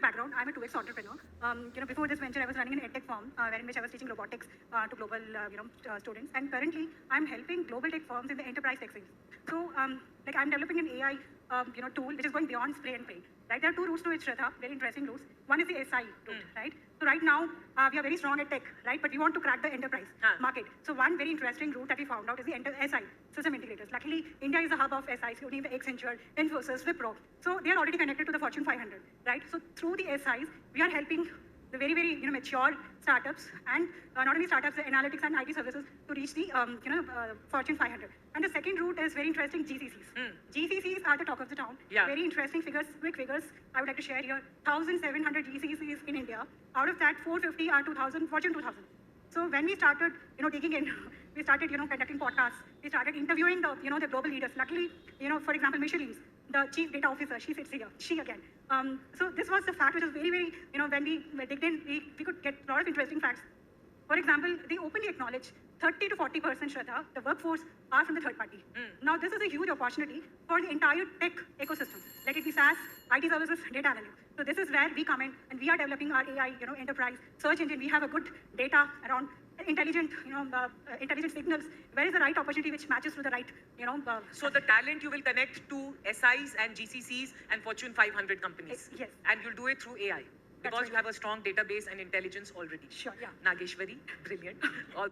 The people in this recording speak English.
background. I'm a 2X entrepreneur. Before this venture, I was running an edtech firm, in which I was teaching robotics to global, students. And currently, I'm helping global tech firms in the enterprise tech space. So, I'm developing an AI, tool which is going beyond spray and pray. Right? There are two routes to it, Shraddha, very interesting routes. One is the SI route, right? So right now, we are very strong at tech, right? But we want to crack the enterprise market. So one very interesting route that we found out is the SI, system integrators. Luckily, India is the hub of SIs, including the Accenture, Infosys, Wipro. So they are already connected to the Fortune 500, right? So through the SIs, we are helping the very, very mature startups and not only startups, the analytics and IT services to reach the Fortune 500. And the second route is very interesting, GCCs. GCCs are the talk of the town. Yeah. Very interesting figures, quick figures. I would like to share here. 1,700 GCCs in India. Out of that, 450 are 2,000 Fortune 2,000. So when we started, digging in, we started, conducting podcasts. We started interviewing the, the global leaders. Luckily, for example, Micheline's, the chief data officer, she sits here, she again. So this was the fact which was very, very, when we digged in, we could get a lot of interesting facts. For example, they openly acknowledge 30 to 40%, Shraddha, the workforce are from the third party. Now, this is a huge opportunity for the entire tech ecosystem. Let it be SaaS, IT services, data analytics. So this is where we come in, and we are developing our AI, enterprise search engine. We have a good data around intelligent, intelligent signals. Where is the right opportunity which matches to the right, So the talent you will connect to SIs and GCCs and Fortune 500 companies. Yes. And you'll do it through AI. Because you have a strong database and intelligence already. Sure, yeah. Nageshwari, brilliant. All